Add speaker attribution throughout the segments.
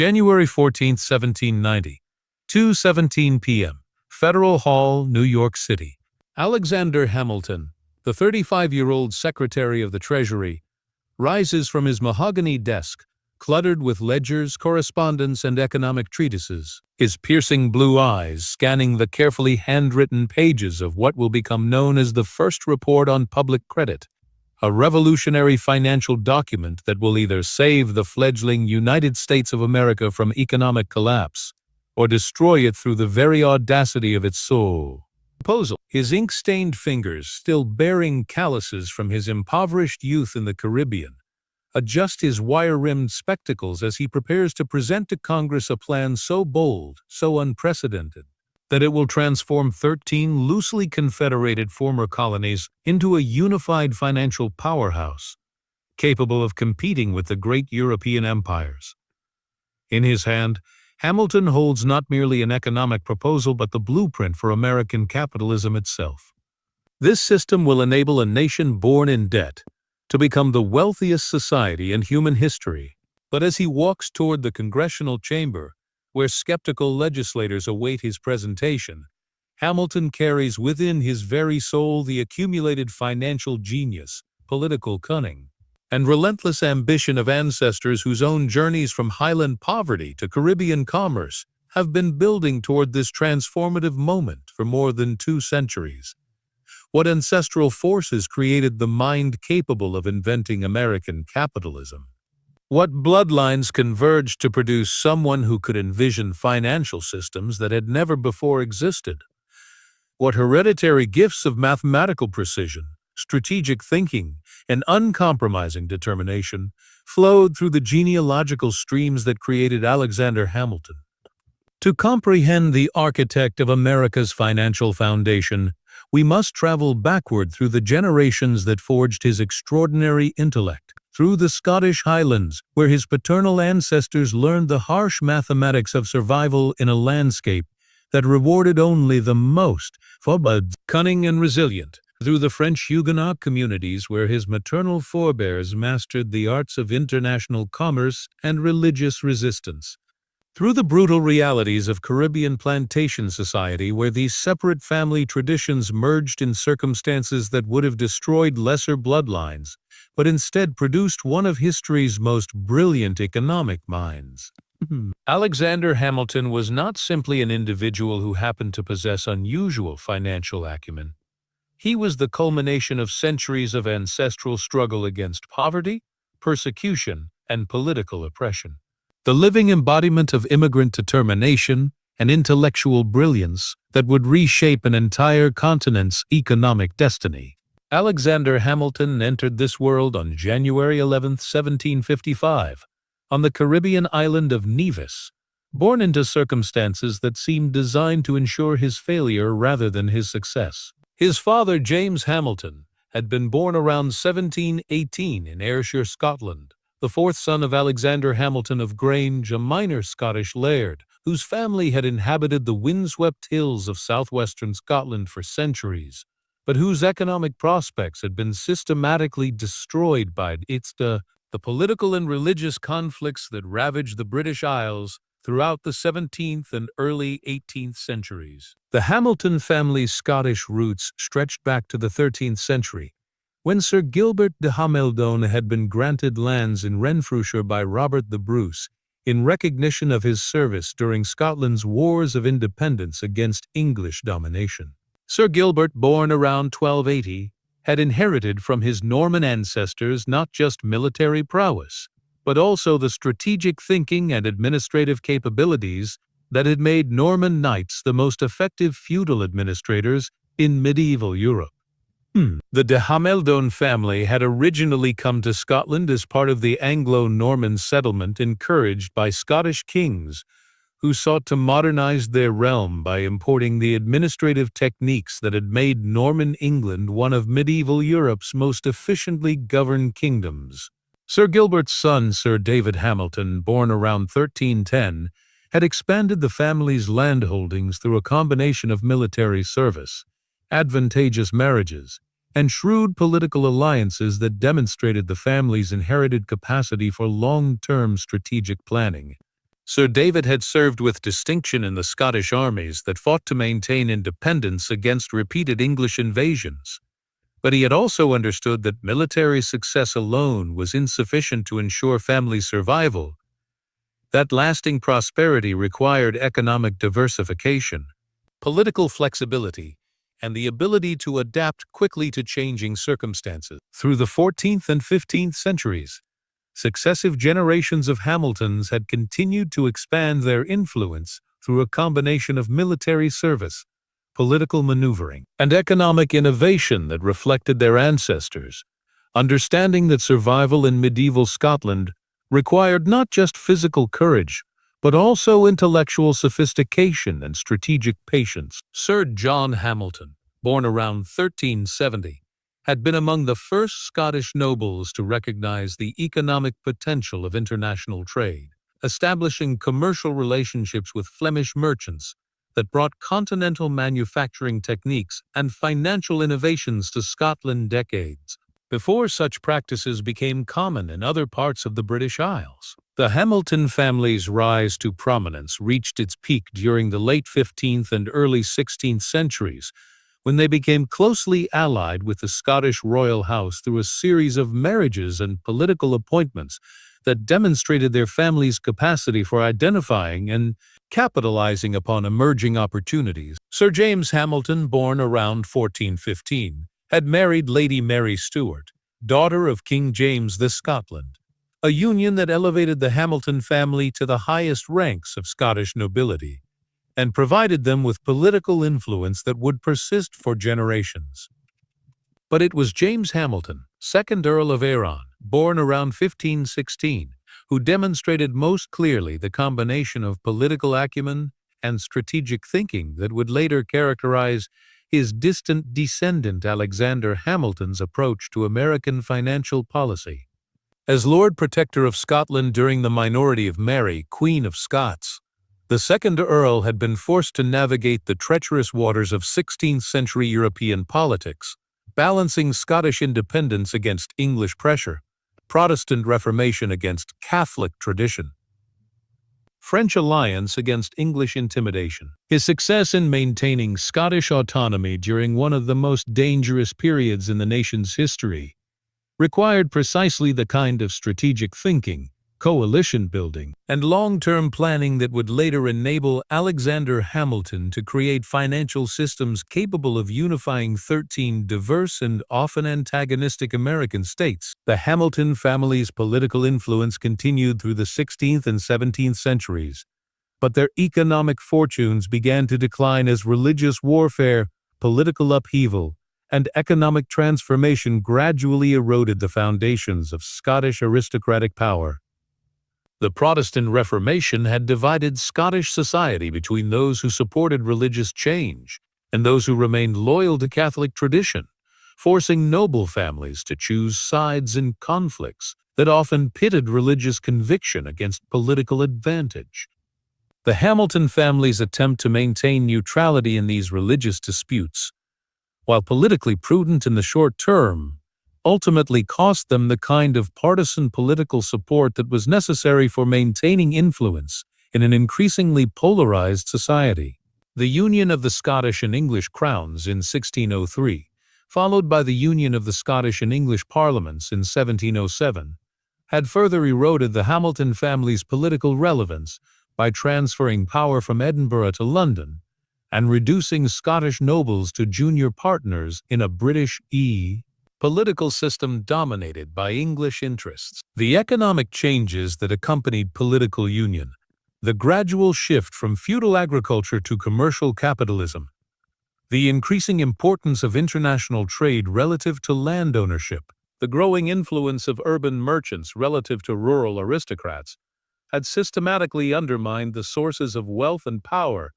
Speaker 1: January 14, 1790, 2:17 p.m., Federal Hall, New York City. Alexander Hamilton, the 35-year-old Secretary of the Treasury, rises from his mahogany desk, cluttered with ledgers, correspondence, and economic treatises, his piercing blue eyes scanning the carefully handwritten pages of what will become known as the First Report on Public Credit, a revolutionary financial document that will either save the fledgling United States of America from economic collapse or destroy it through the very audacity of its soul. Proposal. His ink-stained fingers, still bearing calluses from his impoverished youth in the Caribbean, adjust his wire-rimmed spectacles as he prepares to present to Congress a plan so bold, so unprecedented, that it will transform 13 loosely confederated former colonies into a unified financial powerhouse, capable of competing with the great European empires. In his hand, Hamilton holds not merely an economic proposal but the blueprint for American capitalism itself. This system will enable a nation born in debt to become the wealthiest society in human history. But as he walks toward the congressional chamber, where skeptical legislators await his presentation, Hamilton carries within his very soul the accumulated financial genius, political cunning, and relentless ambition of ancestors whose own journeys from Highland poverty to Caribbean commerce have been building toward this transformative moment for more than 2 centuries. What ancestral forces created the mind capable of inventing American capitalism? What bloodlines converged to produce someone who could envision financial systems that had never before existed? What hereditary gifts of mathematical precision, strategic thinking, and uncompromising determination flowed through the genealogical streams that created Alexander Hamilton? To comprehend the architect of America's financial foundation, we must travel backward through the generations that forged his extraordinary intellect, through the Scottish Highlands, where his paternal ancestors learned the harsh mathematics of survival in a landscape that rewarded only the most cunning and resilient, through the French Huguenot communities where his maternal forebears mastered the arts of international commerce and religious resistance, through the brutal realities of Caribbean plantation society where these separate family traditions merged in circumstances that would have destroyed lesser bloodlines, but instead produced one of history's most brilliant economic minds. Alexander Hamilton was not simply an individual who happened to possess unusual financial acumen. He was the culmination of centuries of ancestral struggle against poverty, persecution, and political oppression. The living embodiment of immigrant determination and intellectual brilliance that would reshape an entire continent's economic destiny. Alexander Hamilton entered this world on January 11, 1755, on the Caribbean island of Nevis, born into circumstances that seemed designed to ensure his failure rather than his success. His father, James Hamilton, had been born around 1718 in Ayrshire, Scotland, the 4th son of Alexander Hamilton of Grange, a minor Scottish laird, whose family had inhabited the windswept hills of southwestern Scotland for centuries, but whose economic prospects had been systematically destroyed by the political and religious conflicts that ravaged the British Isles throughout the 17th and early 18th centuries. The Hamilton family's Scottish roots stretched back to the 13th century, when Sir Gilbert de Hameldon had been granted lands in Renfrewshire by Robert the Bruce in recognition of his service during Scotland's wars of independence against English domination. Sir Gilbert, born around 1280, had inherited from his Norman ancestors not just military prowess, but also the strategic thinking and administrative capabilities that had made Norman knights the most effective feudal administrators in medieval Europe. The de Hameldon family had originally come to Scotland as part of the Anglo-Norman settlement encouraged by Scottish kings, who sought to modernize their realm by importing the administrative techniques that had made Norman England one of medieval Europe's most efficiently governed kingdoms. Sir Gilbert's son, Sir David Hamilton, born around 1310, had expanded the family's landholdings through a combination of military service, advantageous marriages, and shrewd political alliances that demonstrated the family's inherited capacity for long-term strategic planning. Sir David had served with distinction in the Scottish armies that fought to maintain independence against repeated English invasions. But he had also understood that military success alone was insufficient to ensure family survival, that lasting prosperity required economic diversification, political flexibility, and the ability to adapt quickly to changing circumstances. Through the 14th and 15th centuries, successive generations of Hamiltons had continued to expand their influence through a combination of military service, political maneuvering, and economic innovation that reflected their ancestors, understanding that survival in medieval Scotland required not just physical courage, but also intellectual sophistication and strategic patience. Sir John Hamilton, born around 1370, had been among the first Scottish nobles to recognize the economic potential of international trade, establishing commercial relationships with Flemish merchants that brought continental manufacturing techniques and financial innovations to Scotland decades before such practices became common in other parts of the British Isles. The Hamilton family's rise to prominence reached its peak during the late 15th and early 16th centuries, when they became closely allied with the Scottish royal house through a series of marriages and political appointments that demonstrated their family's capacity for identifying and capitalizing upon emerging opportunities. Sir James Hamilton, born around 1415, had married Lady Mary Stuart, daughter of King James the Scotland, a union that elevated the Hamilton family to the highest ranks of Scottish nobility and provided them with political influence that would persist for generations. But it was James Hamilton, 2nd Earl of Arran, born around 1516, who demonstrated most clearly the combination of political acumen and strategic thinking that would later characterize his distant descendant Alexander Hamilton's approach to American financial policy. As Lord Protector of Scotland during the minority of Mary, Queen of Scots, the 2nd Earl had been forced to navigate the treacherous waters of 16th-century European politics, balancing Scottish independence against English pressure, Protestant Reformation against Catholic tradition, French alliance against English intimidation. His success in maintaining Scottish autonomy during one of the most dangerous periods in the nation's history required precisely the kind of strategic thinking, coalition building, and long-term planning that would later enable Alexander Hamilton to create financial systems capable of unifying 13 diverse and often antagonistic American states. The Hamilton family's political influence continued through the 16th and 17th centuries, but their economic fortunes began to decline as religious warfare, political upheaval, and economic transformation gradually eroded the foundations of Scottish aristocratic power. The Protestant Reformation had divided Scottish society between those who supported religious change and those who remained loyal to Catholic tradition, forcing noble families to choose sides in conflicts that often pitted religious conviction against political advantage. The Hamilton family's attempt to maintain neutrality in these religious disputes, while politically prudent in the short term, ultimately cost them the kind of partisan political support that was necessary for maintaining influence in an increasingly polarized society. The union of the Scottish and English crowns in 1603, followed by the union of the Scottish and English parliaments in 1707, had further eroded the Hamilton family's political relevance by transferring power from Edinburgh to London and reducing Scottish nobles to junior partners in a British political system dominated by English interests. The economic changes that accompanied political union, the gradual shift from feudal agriculture to commercial capitalism, the increasing importance of international trade relative to land ownership, the growing influence of urban merchants relative to rural aristocrats, had systematically undermined the sources of wealth and power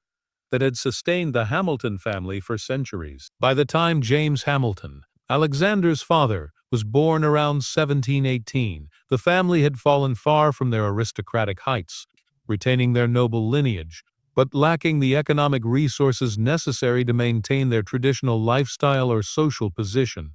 Speaker 1: that had sustained the Hamilton family for centuries. By the time James Hamilton, Alexander's father, was born around 1718, the family had fallen far from their aristocratic heights, retaining their noble lineage, but lacking the economic resources necessary to maintain their traditional lifestyle or social position.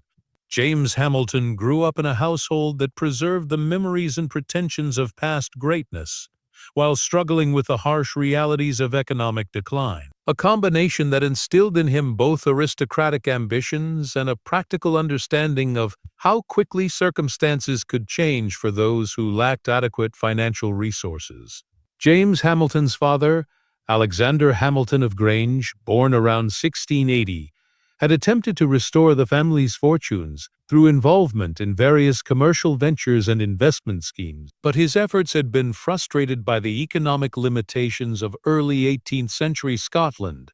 Speaker 1: James Hamilton grew up in a household that preserved the memories and pretensions of past greatness, while struggling with the harsh realities of economic decline. A combination that instilled in him both aristocratic ambitions and a practical understanding of how quickly circumstances could change for those who lacked adequate financial resources. James Hamilton's father, Alexander Hamilton of Grange, born around 1680, had attempted to restore the family's fortunes through involvement in various commercial ventures and investment schemes. But his efforts had been frustrated by the economic limitations of early 18th century Scotland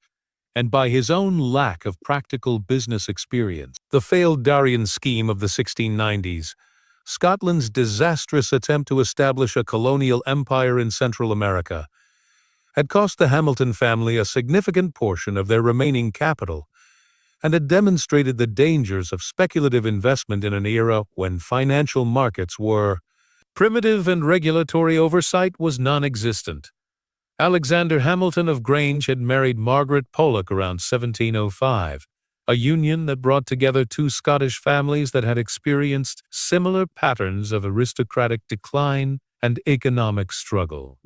Speaker 1: and by his own lack of practical business experience. The failed Darien scheme of the 1690s, Scotland's disastrous attempt to establish a colonial empire in Central America, had cost the Hamilton family a significant portion of their remaining capital, and had demonstrated the dangers of speculative investment in an era when financial markets were primitive and regulatory oversight was non-existent. Alexander Hamilton of Grange had married Margaret Pollock around 1705, a union that brought together two Scottish families that had experienced similar patterns of aristocratic decline and economic struggle.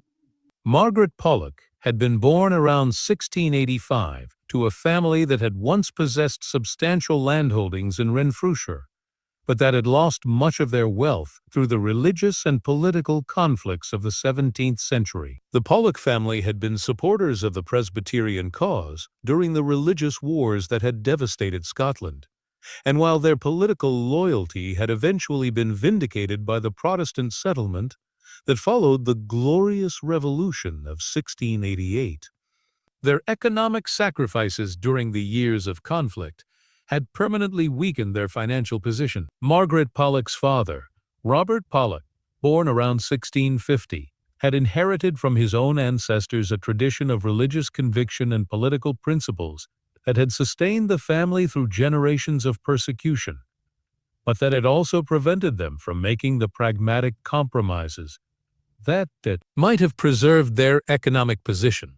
Speaker 1: Margaret Pollock had been born around 1685 to a family that had once possessed substantial landholdings in Renfrewshire, but that had lost much of their wealth through the religious and political conflicts of the 17th century. The Pollock family had been supporters of the Presbyterian cause during the religious wars that had devastated Scotland, and while their political loyalty had eventually been vindicated by the Protestant settlement that followed the Glorious Revolution of 1688. Their economic sacrifices during the years of conflict had permanently weakened their financial position. Margaret Pollock's father, Robert Pollock, born around 1650, had inherited from his own ancestors a tradition of religious conviction and political principles that had sustained the family through generations of persecution, but that had also prevented them from making the pragmatic compromises that might have preserved their economic position.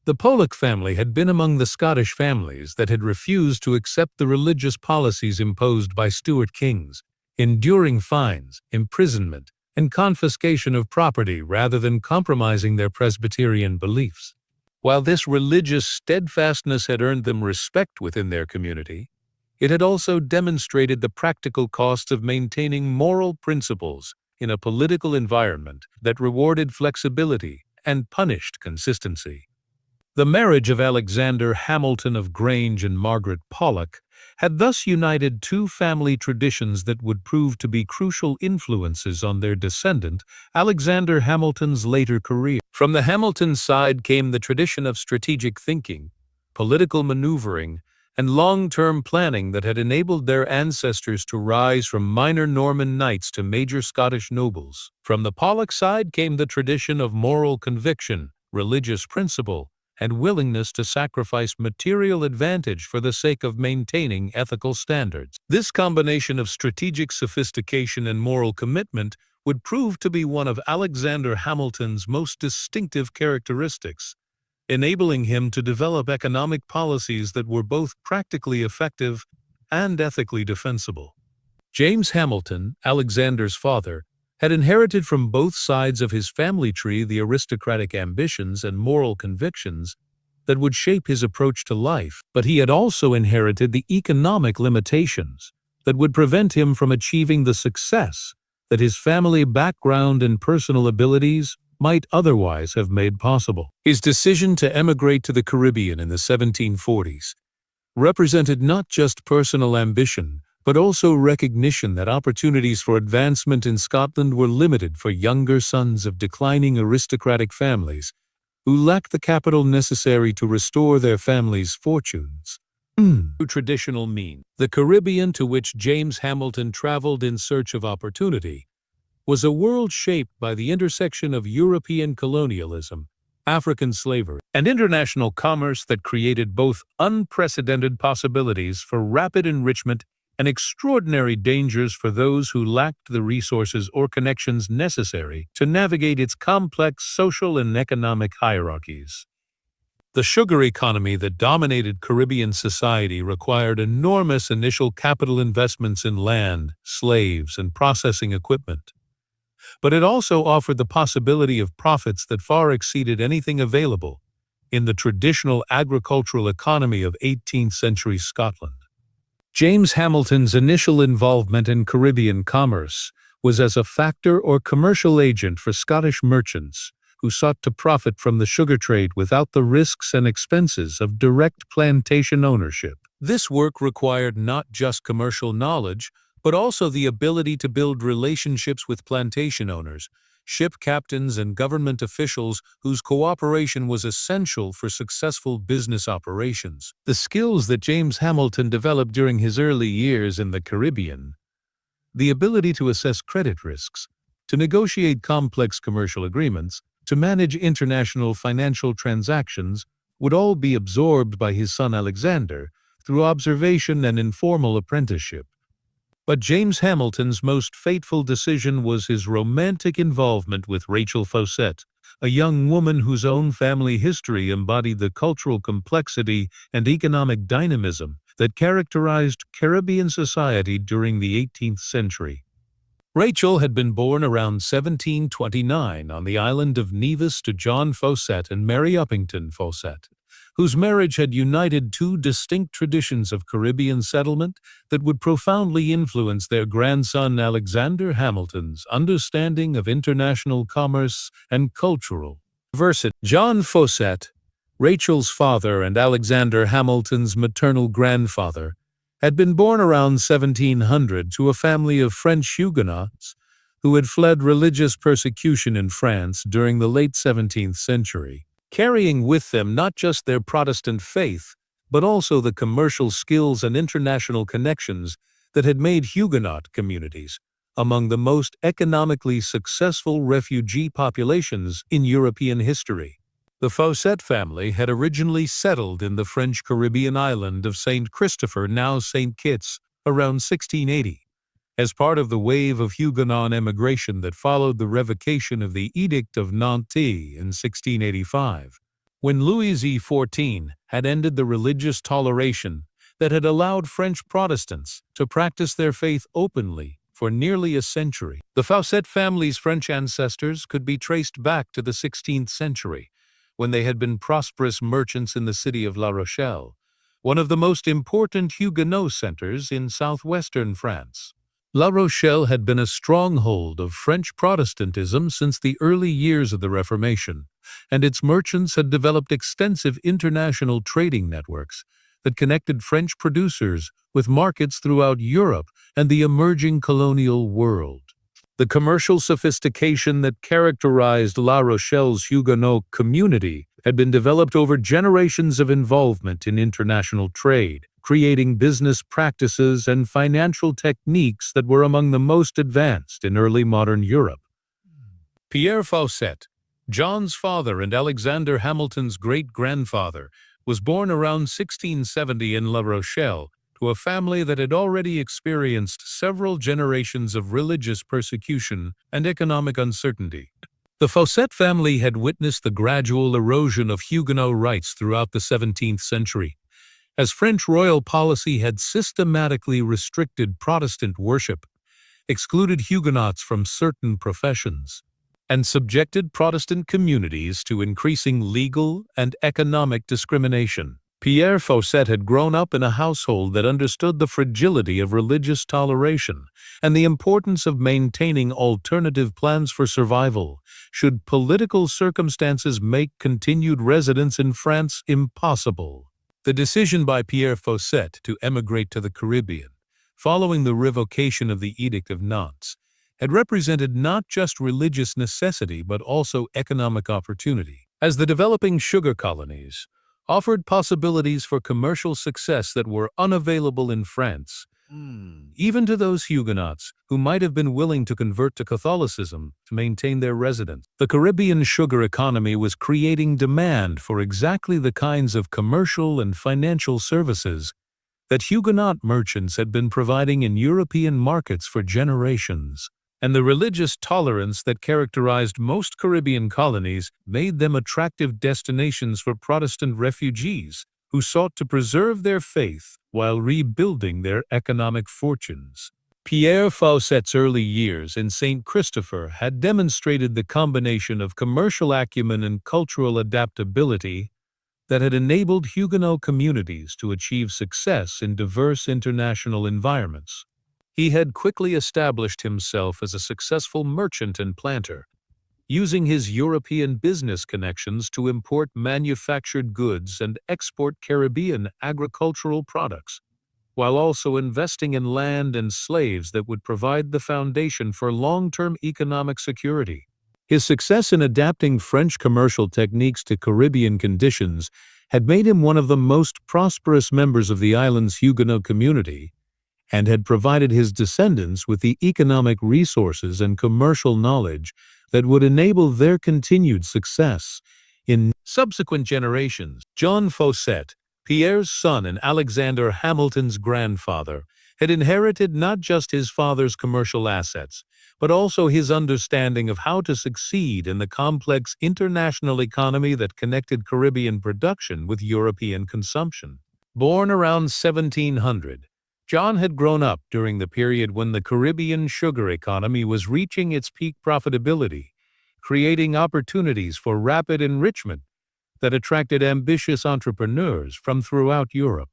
Speaker 1: The Pollock family had been among the Scottish families that had refused to accept the religious policies imposed by Stuart kings, enduring fines, imprisonment, and confiscation of property rather than compromising their Presbyterian beliefs. While this religious steadfastness had earned them respect within their community, it had also demonstrated the practical costs of maintaining moral principles in a political environment that rewarded flexibility and punished consistency. The marriage of Alexander Hamilton of Grange and Margaret Pollock had thus united two family traditions that would prove to be crucial influences on their descendant, Alexander Hamilton's later career. From the Hamilton side came the tradition of strategic thinking, political maneuvering, and long-term planning that had enabled their ancestors to rise from minor Norman knights to major Scottish nobles. From the Pollock side came the tradition of moral conviction, religious principle, and willingness to sacrifice material advantage for the sake of maintaining ethical standards. This combination of strategic sophistication and moral commitment would prove to be one of Alexander Hamilton's most distinctive characteristics, enabling him to develop economic policies that were both practically effective and ethically defensible. James Hamilton, Alexander's father, had inherited from both sides of his family tree the aristocratic ambitions and moral convictions that would shape his approach to life, but he had also inherited the economic limitations that would prevent him from achieving the success that his family background and personal abilities might otherwise have made possible. His decision to emigrate to the Caribbean in the 1740s represented not just personal ambition, but also recognition that opportunities for advancement in Scotland were limited for younger sons of declining aristocratic families who lacked the capital necessary to restore their family's fortunes. Traditional means. The Caribbean, to which James Hamilton traveled in search of opportunity, was a world shaped by the intersection of European colonialism, African slavery, and international commerce that created both unprecedented possibilities for rapid enrichment and extraordinary dangers for those who lacked the resources or connections necessary to navigate its complex social and economic hierarchies. The sugar economy that dominated Caribbean society required enormous initial capital investments in land, slaves, and processing equipment. but it also offered the possibility of profits that far exceeded anything available in the traditional agricultural economy of 18th century Scotland. James Hamilton's initial involvement in Caribbean commerce was as a factor or commercial agent for Scottish merchants who sought to profit from the sugar trade without the risks and expenses of direct plantation ownership. This work required not just commercial knowledge, but also the ability to build relationships with plantation owners, ship captains, and government officials whose cooperation was essential for successful business operations. The skills that James Hamilton developed during his early years in the Caribbean, the ability to assess credit risks, to negotiate complex commercial agreements, to manage international financial transactions, would all be absorbed by his son Alexander through observation and informal apprenticeship. But James Hamilton's most fateful decision was his romantic involvement with Rachel Fawcett, a young woman whose own family history embodied the cultural complexity and economic dynamism that characterized Caribbean society during the 18th century. Rachel had been born around 1729 on the island of Nevis to John Fawcett and Mary Uppington Fawcett, whose marriage had united two distinct traditions of Caribbean settlement that would profoundly influence their grandson Alexander Hamilton's understanding of international commerce and cultural diversity. John Fawcett, Rachel's father and Alexander Hamilton's maternal grandfather, had been born around 1700 to a family of French Huguenots who had fled religious persecution in France during the late 17th century, carrying with them not just their Protestant faith, but also the commercial skills and international connections that had made Huguenot communities among the most economically successful refugee populations in European history. The Fawcett family had originally settled in the French Caribbean island of St. Christopher, now St. Kitts, around 1680, as part of the wave of Huguenot emigration that followed the revocation of the Edict of Nantes in 1685, when Louis XIV had ended the religious toleration that had allowed French Protestants to practice their faith openly for nearly a century. The Fawcett family's French ancestors could be traced back to the 16th century, when they had been prosperous merchants in the city of La Rochelle, one of the most important Huguenot centers in southwestern France. La Rochelle had been a stronghold of French Protestantism since the early years of the Reformation, and its merchants had developed extensive international trading networks that connected French producers with markets throughout Europe and the emerging colonial world. The commercial sophistication that characterized La Rochelle's Huguenot community had been developed over generations of involvement in international trade, creating business practices and financial techniques that were among the most advanced in early modern Europe. Pierre Fawcett, John's father and Alexander Hamilton's great-grandfather, was born around 1670 in La Rochelle to a family that had already experienced several generations of religious persecution and economic uncertainty. The Fawcett family had witnessed the gradual erosion of Huguenot rights throughout the 17th century, as French royal policy had systematically restricted Protestant worship, excluded Huguenots from certain professions, and subjected Protestant communities to increasing legal and economic discrimination. Pierre Fawcett had grown up in a household that understood the fragility of religious toleration and the importance of maintaining alternative plans for survival should political circumstances make continued residence in France impossible. The decision by Pierre Fawcett to emigrate to the Caribbean, following the revocation of the Edict of Nantes, had represented not just religious necessity but also economic opportunity, as the developing sugar colonies offered possibilities for commercial success that were unavailable in France, even to those Huguenots who might have been willing to convert to Catholicism to maintain their residence. The Caribbean sugar economy was creating demand for exactly the kinds of commercial and financial services that Huguenot merchants had been providing in European markets for generations. And the religious tolerance that characterized most Caribbean colonies made them attractive destinations for Protestant refugees who sought to preserve their faith while rebuilding their economic fortunes. Pierre Fawcett's early years in St. Christopher had demonstrated the combination of commercial acumen and cultural adaptability that had enabled Huguenot communities to achieve success in diverse international environments. He had quickly established himself as a successful merchant and planter, using his European business connections to import manufactured goods and export Caribbean agricultural products, while also investing in land and slaves that would provide the foundation for long-term economic security. His success in adapting French commercial techniques to Caribbean conditions had made him one of the most prosperous members of the island's Huguenot community, and had provided his descendants with the economic resources and commercial knowledge that would enable their continued success. In subsequent generations, John Fawcett, Pierre's son and Alexander Hamilton's grandfather, had inherited not just his father's commercial assets, but also his understanding of how to succeed in the complex international economy that connected Caribbean production with European consumption. Born around 1700, John had grown up during the period when the Caribbean sugar economy was reaching its peak profitability, creating opportunities for rapid enrichment that attracted ambitious entrepreneurs from throughout Europe.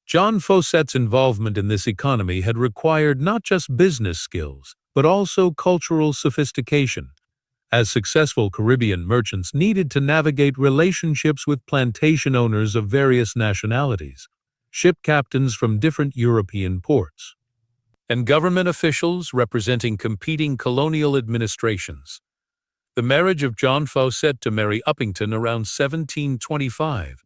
Speaker 1: John Fawcett's involvement in this economy had required not just business skills, but also cultural sophistication, as successful Caribbean merchants needed to navigate relationships with plantation owners of various nationalities, ship captains from different European ports, and government officials representing competing colonial administrations. The marriage of John Fawcett to Mary Uppington around 1725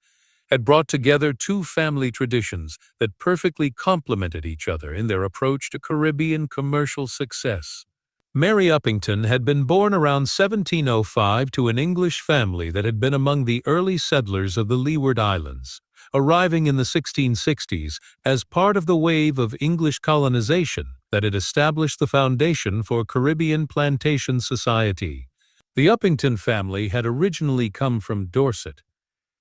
Speaker 1: had brought together two family traditions that perfectly complemented each other in their approach to Caribbean commercial success. Mary Uppington had been born around 1705 to an English family that had been among the early settlers of the Leeward Islands, arriving in the 1660s as part of the wave of English colonization that had established the foundation for Caribbean plantation society. The Uppington family had originally come from Dorset,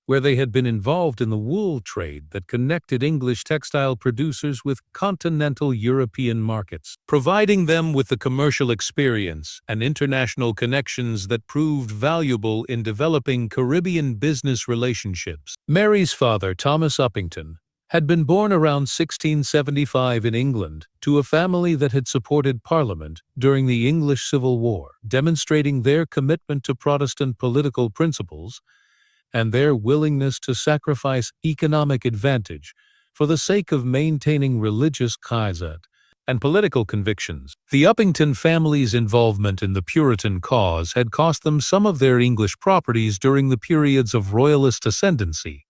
Speaker 1: where they had been involved in the wool trade that connected English textile producers with continental European markets, providing them with the commercial experience and international connections that proved valuable in developing Caribbean business relationships. Mary's father, Thomas Uppington, had been born around 1675 in England to a family that had supported Parliament during the English Civil War, demonstrating their commitment to Protestant political principles and their willingness to sacrifice economic advantage for the sake of maintaining religious qiyad and political convictions. The Uppington family's involvement in the Puritan cause had cost them some of their English properties during the periods of royalist ascendancy,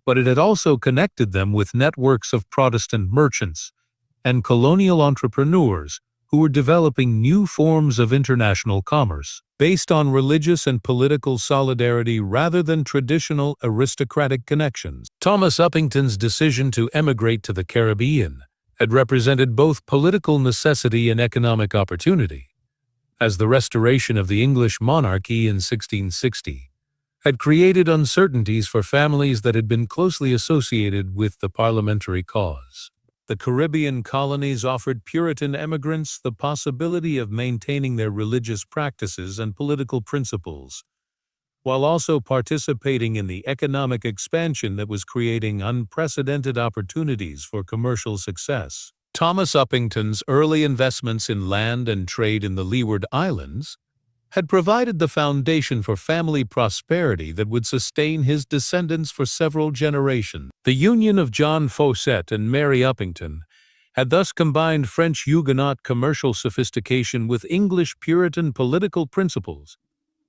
Speaker 1: but it had also connected them with networks of Protestant merchants and colonial entrepreneurs who were developing new forms of international commerce based on religious and political solidarity rather than traditional aristocratic connections. Thomas Uppington's decision to emigrate to the Caribbean had represented both political necessity and economic opportunity, as the restoration of the English monarchy in 1660 had created uncertainties for families that had been closely associated with the parliamentary cause. The Caribbean colonies offered Puritan emigrants the possibility of maintaining their religious practices and political principles, while also participating in the economic expansion that was creating unprecedented opportunities for commercial success. Thomas Uppington's early investments in land and trade in the Leeward Islands had provided the foundation for family prosperity that would sustain his descendants for several generations. The union of John Fawcett and Mary Uppington had thus combined French Huguenot commercial sophistication with English Puritan political principles,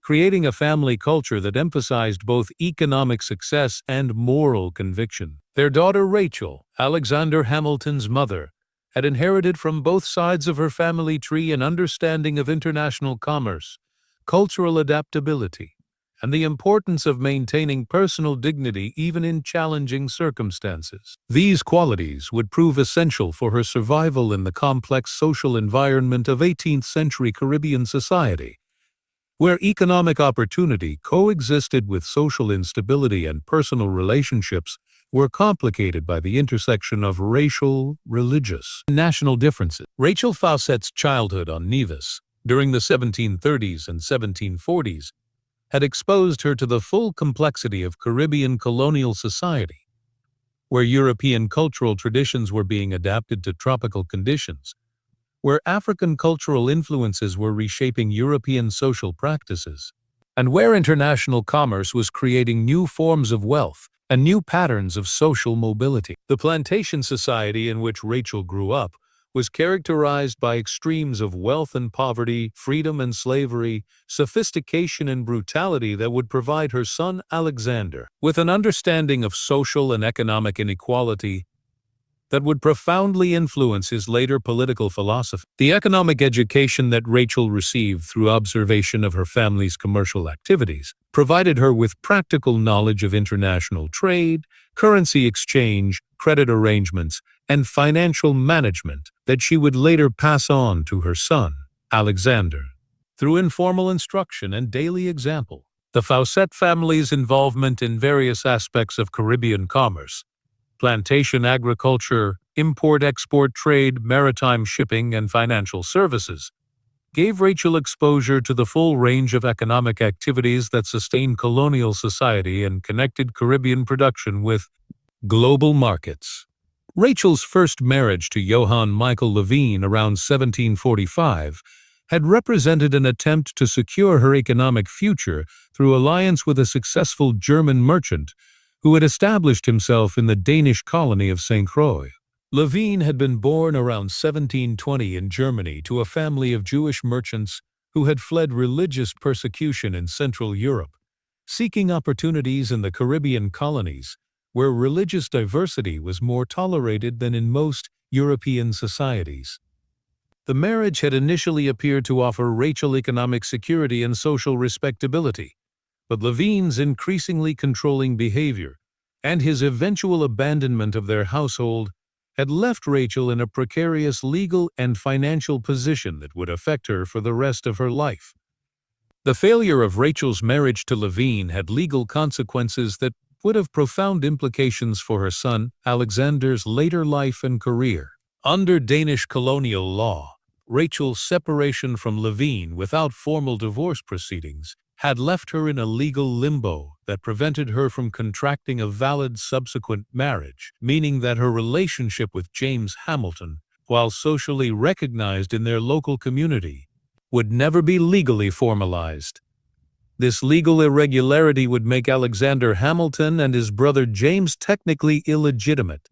Speaker 1: creating a family culture that emphasized both economic success and moral conviction. Their daughter Rachel, Alexander Hamilton's mother, had inherited from both sides of her family tree an understanding of international commerce, cultural adaptability, and the importance of maintaining personal dignity even in challenging circumstances. These qualities would prove essential for her survival in the complex social environment of 18th-century Caribbean society, where economic opportunity coexisted with social instability and personal relationships were complicated by the intersection of racial, religious, and national differences. Rachel Fawcett's childhood on Nevis during the 1730s and 1740s had exposed her to the full complexity of Caribbean colonial society, where European cultural traditions were being adapted to tropical conditions, where African cultural influences were reshaping European social practices, and where international commerce was creating new forms of wealth and new patterns of social mobility. The plantation society in which Rachel grew up was characterized by extremes of wealth and poverty, freedom and slavery, sophistication and brutality that would provide her son Alexander with an understanding of social and economic inequality that would profoundly influence his later political philosophy. The economic education that Rachel received through observation of her family's commercial activities provided her with practical knowledge of international trade, currency exchange, credit arrangements, and financial management that she would later pass on to her son, Alexander. Through informal instruction and daily example, the Fawcett family's involvement in various aspects of Caribbean commerce, plantation agriculture, import-export trade, maritime shipping, and financial services, gave Rachel exposure to the full range of economic activities that sustained colonial society and connected Caribbean production with global markets. Rachel's first marriage to Johann Michael Levine around 1745 had represented an attempt to secure her economic future through alliance with a successful German merchant who had established himself in the Danish colony of St. Croix. Levine had been born around 1720 in Germany to a family of Jewish merchants who had fled religious persecution in Central Europe, seeking opportunities in the Caribbean colonies, where religious diversity was more tolerated than in most European societies. The marriage had initially appeared to offer Rachel economic security and social respectability, but Levine's increasingly controlling behavior and his eventual abandonment of their household had left Rachel in a precarious legal and financial position that would affect her for the rest of her life. The failure of Rachel's marriage to Levine had legal consequences that would have profound implications for her son Alexander's later life and career. Under Danish colonial law, Rachel's separation from Levine without formal divorce proceedings had left her in a legal limbo that prevented her from contracting a valid subsequent marriage, meaning that her relationship with James Hamilton, while socially recognized in their local community, would never be legally formalized. This legal irregularity would make Alexander Hamilton and his brother James technically illegitimate,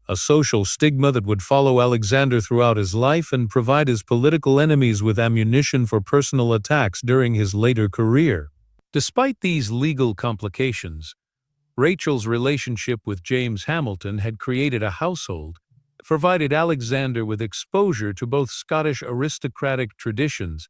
Speaker 1: a social stigma that would follow Alexander throughout his life and provide his political enemies with ammunition for personal attacks during his later career. Despite these legal complications, Rachel's relationship with James Hamilton had created a household that provided Alexander with exposure to both Scottish aristocratic traditions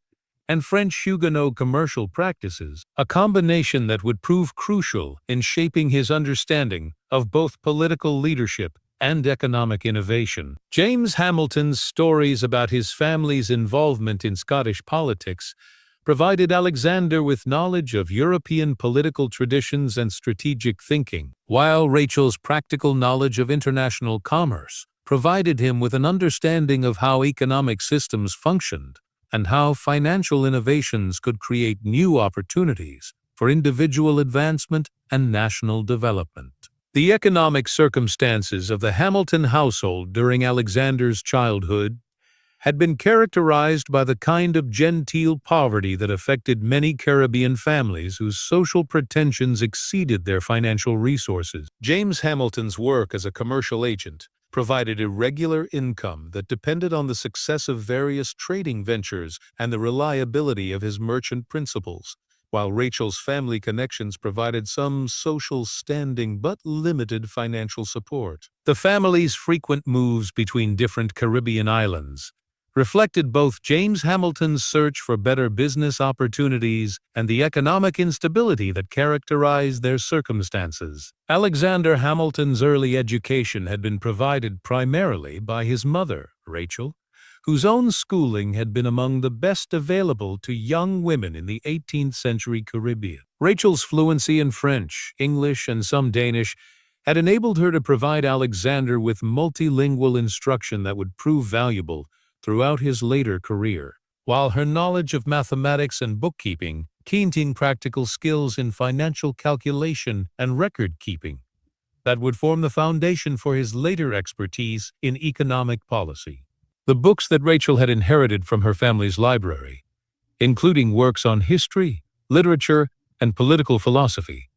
Speaker 1: and French Huguenot commercial practices, a combination that would prove crucial in shaping his understanding of both political leadership and economic innovation. James Hamilton's stories about his family's involvement in Scottish politics provided Alexander with knowledge of European political traditions and strategic thinking, while Rachel's practical knowledge of international commerce provided him with an understanding of how economic systems functioned and how financial innovations could create new opportunities for individual advancement and national development. The economic circumstances of the Hamilton household during Alexander's childhood had been characterized by the kind of genteel poverty that affected many Caribbean families whose social pretensions exceeded their financial resources. James Hamilton's work as a commercial agent provided irregular income that depended on the success of various trading ventures and the reliability of his merchant principals, while Rachel's family connections provided some social standing but limited financial support. The family's frequent moves between different Caribbean islands reflected both James Hamilton's search for better business opportunities and the economic instability that characterized their circumstances. Alexander Hamilton's early education had been provided primarily by his mother, Rachel, whose own schooling had been among the best available to young women in the 18th century Caribbean. Rachel's fluency in French, English, and some Danish had enabled her to provide Alexander with multilingual instruction that would prove valuable throughout his later career, while her knowledge of mathematics and bookkeeping keened in practical skills in financial calculation and record-keeping that would form the foundation for his later expertise in economic policy. The books that Rachel had inherited from her family's library, including works on history, literature, and political philosophy,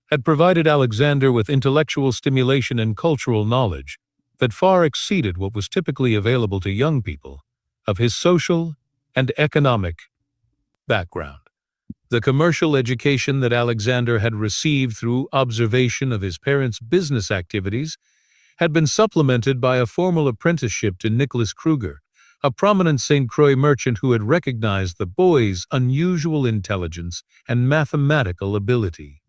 Speaker 1: had provided Alexander with intellectual stimulation and cultural knowledge that far exceeded what was typically available to young people of his social and economic background. The commercial education that Alexander had received through observation of his parents' business activities had been supplemented by a formal apprenticeship to Nicholas Kruger, a prominent St. Croix merchant who had recognized the boy's unusual intelligence and mathematical ability.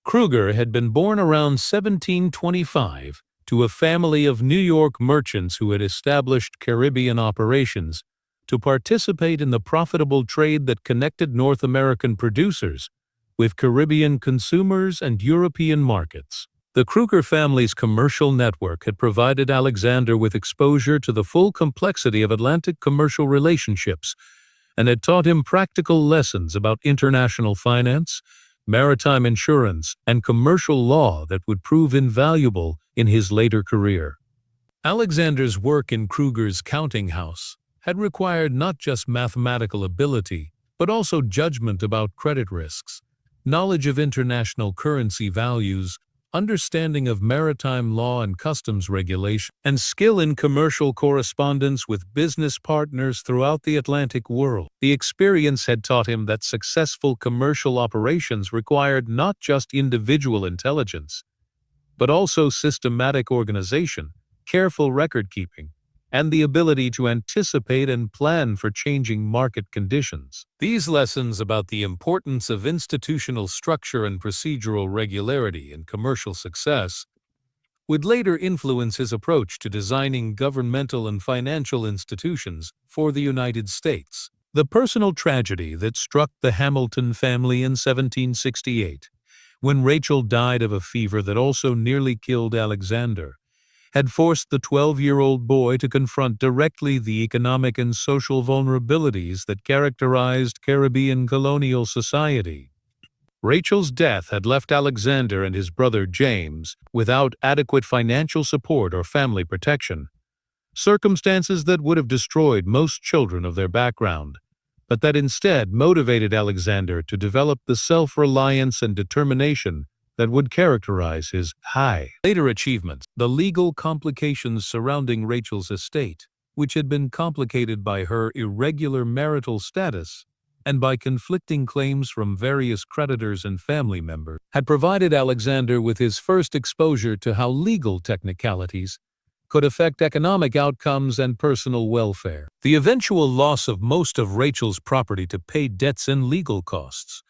Speaker 1: Kruger had been born around 1725 to a family of New York merchants who had established Caribbean operations to participate in the profitable trade that connected North American producers with Caribbean consumers and European markets. The Kruger family's commercial network had provided Alexander with exposure to the full complexity of Atlantic commercial relationships and had taught him practical lessons about international finance, maritime insurance, and commercial law that would prove invaluable in his later career. Alexander's work in Kruger's counting house had required not just mathematical ability, but also judgment about credit risks, knowledge of international currency values, understanding of maritime law and customs regulation, and skill in commercial correspondence with business partners throughout the Atlantic world. The experience had taught him that successful commercial operations required not just individual intelligence, but also systematic organization, careful record-keeping, and the ability to anticipate and plan for changing market conditions. These lessons about the importance of institutional structure and procedural regularity in commercial success would later influence his approach to designing governmental and financial institutions for the United States. The personal tragedy that struck the Hamilton family in 1768, when Rachel died of a fever that also nearly killed Alexander, had forced the 12-year-old boy to confront directly the economic and social vulnerabilities that characterized Caribbean colonial society. Rachel's death had left Alexander and his brother James without adequate financial support or family protection, circumstances that would have destroyed most children of their background, but that instead motivated Alexander to develop the self-reliance and determination that would characterize his later achievements. The legal complications surrounding Rachel's estate, which had been complicated by her irregular marital status and by conflicting claims from various creditors and family members, had provided Alexander with his first exposure to how legal technicalities could affect economic outcomes and personal welfare. The eventual loss of most of Rachel's property to pay debts and legal costs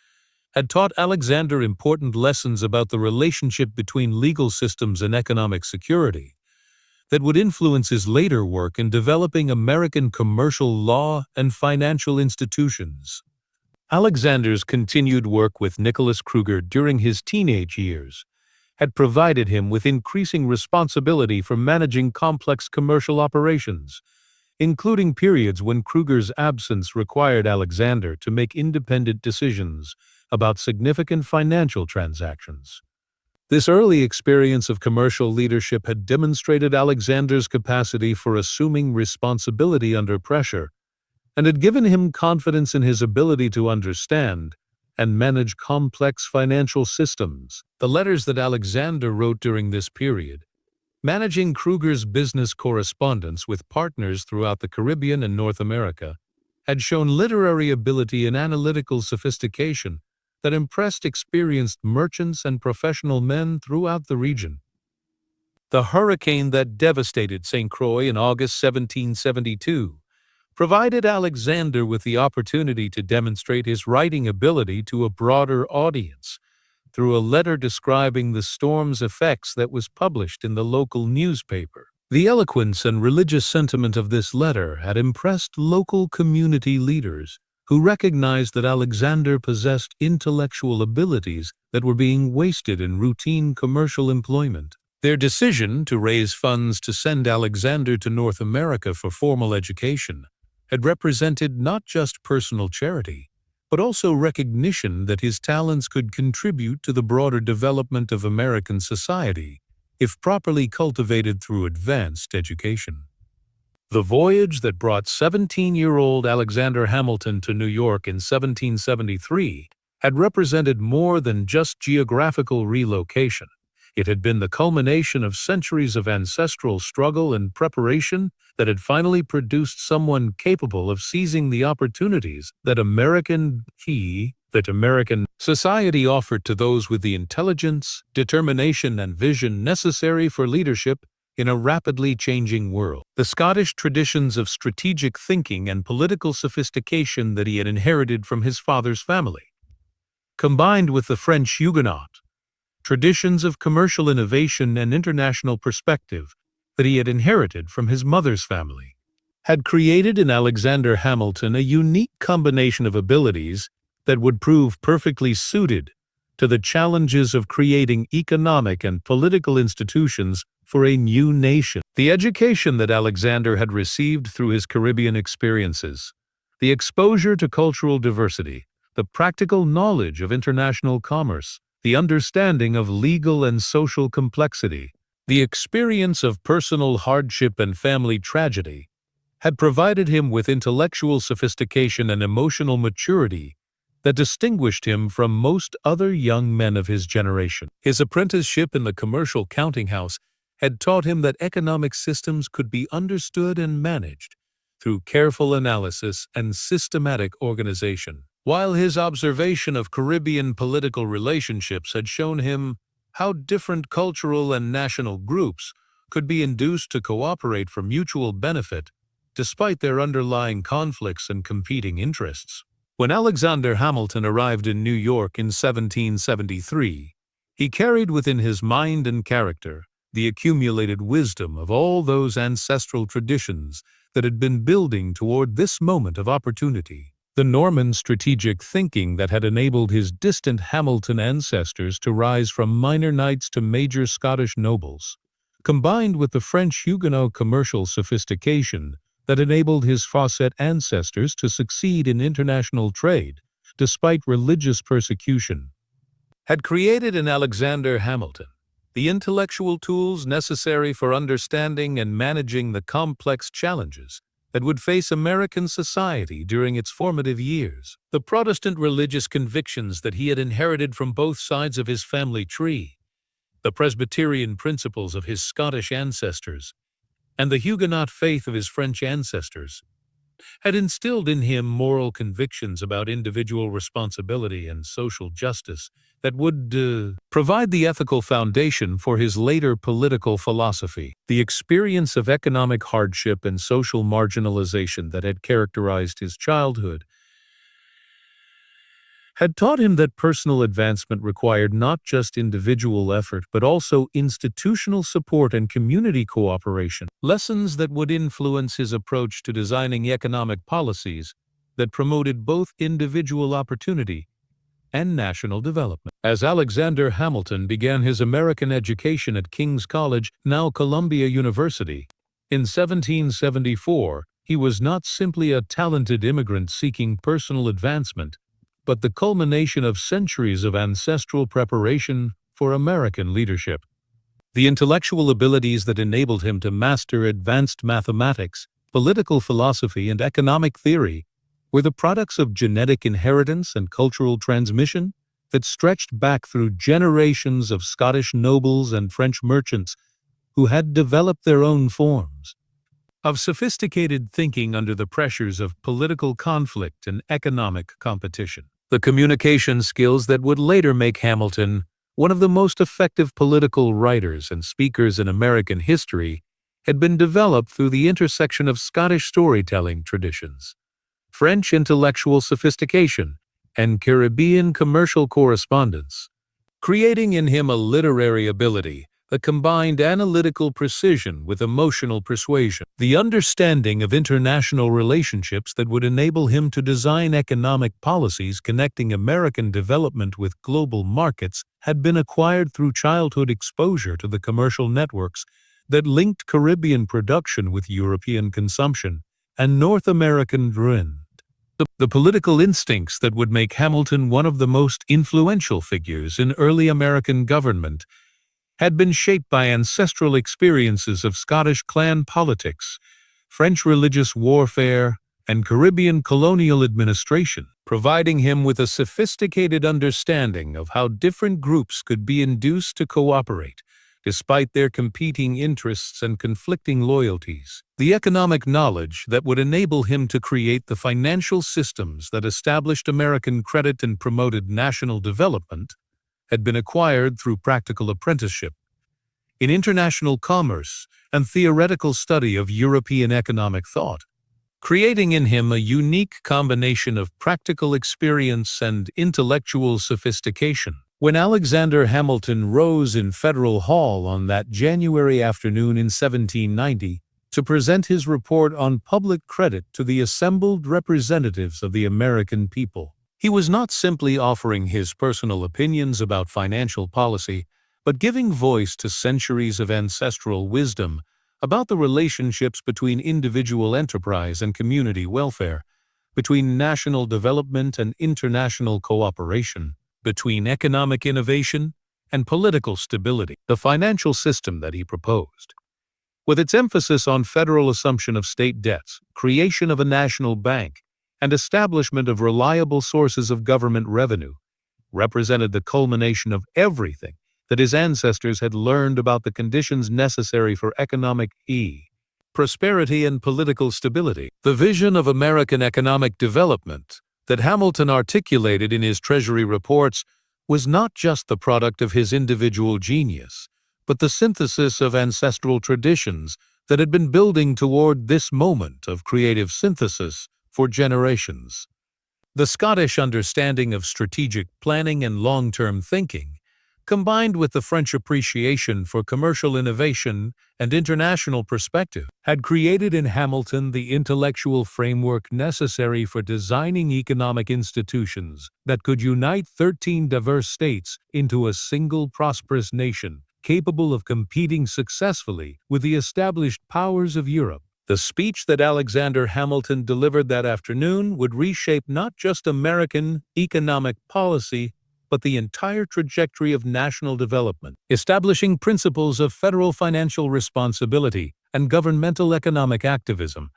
Speaker 1: had taught Alexander important lessons about the relationship between legal systems and economic security that would influence his later work in developing American commercial law and financial institutions. Alexander's continued work with Nicholas Kruger during his teenage years had provided him with increasing responsibility for managing complex commercial operations, including periods when Kruger's absence required Alexander to make independent decisions about significant financial transactions. This early experience of commercial leadership had demonstrated Alexander's capacity for assuming responsibility under pressure and had given him confidence in his ability to understand and manage complex financial systems. The letters that Alexander wrote during this period, managing Kruger's business correspondence with partners throughout the Caribbean and North America, had shown literary ability and analytical sophistication that impressed experienced merchants and professional men throughout the region. The hurricane that devastated St. Croix in August 1772 provided Alexander with the opportunity to demonstrate his writing ability to a broader audience through a letter describing the storm's effects that was published in the local newspaper. The eloquence and religious sentiment of this letter had impressed local community leaders who recognized that Alexander possessed intellectual abilities that were being wasted in routine commercial employment. Their decision to raise funds to send Alexander to North America for formal education had represented not just personal charity, but also recognition that his talents could contribute to the broader development of American society if properly cultivated through advanced education. The voyage that brought 17-year-old Alexander Hamilton to New York in 1773 had represented more than just geographical relocation. It had been the culmination of centuries of ancestral struggle and preparation that had finally produced someone capable of seizing the opportunities that American society offered to those with the intelligence, determination, and vision necessary for leadership in a rapidly changing world. The Scottish traditions of strategic thinking and political sophistication that he had inherited from his father's family, combined with the French Huguenot traditions of commercial innovation and international perspective that he had inherited from his mother's family, had created in Alexander Hamilton a unique combination of abilities that would prove perfectly suited to the challenges of creating economic and political institutions for a new nation. The education that Alexander had received through his Caribbean experiences, the exposure to cultural diversity, the practical knowledge of international commerce, the understanding of legal and social complexity, the experience of personal hardship and family tragedy, had provided him with intellectual sophistication and emotional maturity that distinguished him from most other young men of his generation. His apprenticeship in the commercial counting house had taught him that economic systems could be understood and managed through careful analysis and systematic organization, while his observation of Caribbean political relationships had shown him how different cultural and national groups could be induced to cooperate for mutual benefit despite their underlying conflicts and competing interests. When Alexander Hamilton arrived in New York in 1773, he carried within his mind and character the accumulated wisdom of all those ancestral traditions that had been building toward this moment of opportunity. The Norman strategic thinking that had enabled his distant Hamilton ancestors to rise from minor knights to major Scottish nobles, combined with the French Huguenot commercial sophistication that enabled his Fawcett ancestors to succeed in international trade despite religious persecution, had created in Alexander Hamilton the intellectual tools necessary for understanding and managing the complex challenges that would face American society during its formative years. The Protestant religious convictions that he had inherited from both sides of his family tree, the Presbyterian principles of his Scottish ancestors, and the Huguenot faith of his French ancestors, had instilled in him moral convictions about individual responsibility and social justice that would provide the ethical foundation for his later political philosophy. The experience of economic hardship and social marginalization that had characterized his childhood had taught him that personal advancement required not just individual effort but also institutional support and community cooperation, lessons that would influence his approach to designing economic policies that promoted both individual opportunity and national development. As Alexander Hamilton began his American education at King's College, now Columbia University, in 1774, he was not simply a talented immigrant seeking personal advancement, but the culmination of centuries of ancestral preparation for American leadership. The intellectual abilities that enabled him to master advanced mathematics, political philosophy, and economic theory were the products of genetic inheritance and cultural transmission that stretched back through generations of Scottish nobles and French merchants who had developed their own forms of sophisticated thinking under the pressures of political conflict and economic competition. The communication skills that would later make Hamilton one of the most effective political writers and speakers in American history had been developed through the intersection of Scottish storytelling traditions, French intellectual sophistication, and Caribbean commercial correspondence, creating in him a literary ability a combined analytical precision with emotional persuasion. The understanding of international relationships that would enable him to design economic policies connecting American development with global markets had been acquired through childhood exposure to the commercial networks that linked Caribbean production with European consumption and North American demand. The political instincts that would make Hamilton one of the most influential figures in early American government had been shaped by ancestral experiences of Scottish clan politics, French religious warfare, and Caribbean colonial administration, providing him with a sophisticated understanding of how different groups could be induced to cooperate, despite their competing interests and conflicting loyalties. The economic knowledge that would enable him to create the financial systems that established American credit and promoted national development had been acquired through practical apprenticeship in international commerce and theoretical study of European economic thought, creating in him a unique combination of practical experience and intellectual sophistication. When Alexander Hamilton rose in Federal Hall on that January afternoon in 1790 to present his report on public credit to the assembled representatives of the American people, he was not simply offering his personal opinions about financial policy, but giving voice to centuries of ancestral wisdom about the relationships between individual enterprise and community welfare, between national development and international cooperation, between economic innovation and political stability. The financial system that he proposed, with its emphasis on federal assumption of state debts, creation of a national bank, and establishment of reliable sources of government revenue, represented the culmination of everything that his ancestors had learned about the conditions necessary for economic prosperity and political stability. The vision of American economic development that Hamilton articulated in his Treasury reports was not just the product of his individual genius, but the synthesis of ancestral traditions that had been building toward this moment of creative synthesis for generations. The Scottish understanding of strategic planning and long-term thinking, combined with the French appreciation for commercial innovation and international perspective, had created in Hamilton the intellectual framework necessary for designing economic institutions that could unite 13 diverse states into a single prosperous nation, capable of competing successfully with the established powers of Europe. The speech that Alexander Hamilton delivered that afternoon would reshape not just American economic policy, but the entire trajectory of national development, establishing principles of federal financial responsibility and governmental economic activism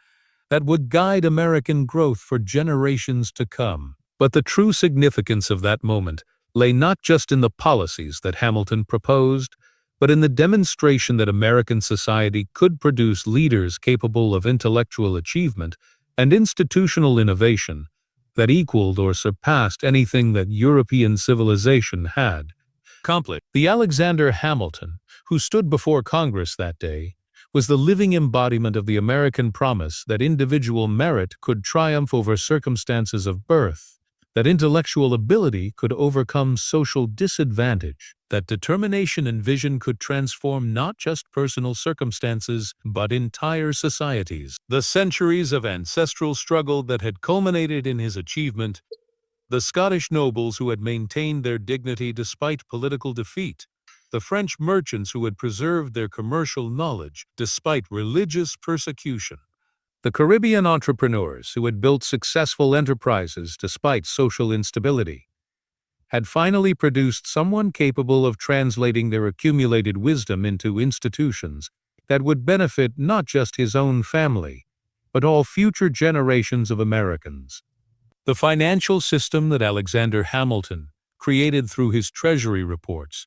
Speaker 1: that would guide American growth for generations to come. But the true significance of that moment lay not just in the policies that Hamilton proposed, but in the demonstration that American society could produce leaders capable of intellectual achievement and institutional innovation that equaled or surpassed anything that European civilization had accomplished. The Alexander Hamilton, who stood before Congress that day, was the living embodiment of the American promise that individual merit could triumph over circumstances of birth, that intellectual ability could overcome social disadvantage, that determination and vision could transform not just personal circumstances, but entire societies. The centuries of ancestral struggle that had culminated in his achievement, the Scottish nobles who had maintained their dignity despite political defeat, the French merchants who had preserved their commercial knowledge despite religious persecution, the Caribbean entrepreneurs who had built successful enterprises despite social instability, had finally produced someone capable of translating their accumulated wisdom into institutions that would benefit not just his own family, but all future generations of Americans. The financial system that Alexander Hamilton created through his Treasury reports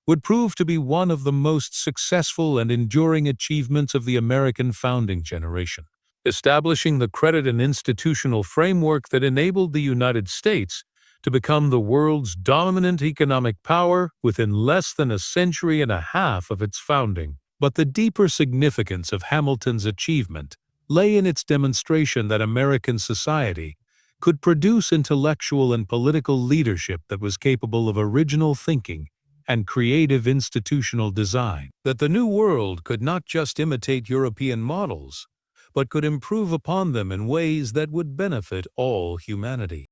Speaker 1: would prove to be one of the most successful and enduring achievements of the American founding generation, establishing the credit and institutional framework that enabled the United States to become the world's dominant economic power within less than a century and a half of its founding. But the deeper significance of Hamilton's achievement lay in its demonstration that American society could produce intellectual and political leadership that was capable of original thinking and creative institutional design, that the New World could not just imitate European models, but could improve upon them in ways that would benefit all humanity.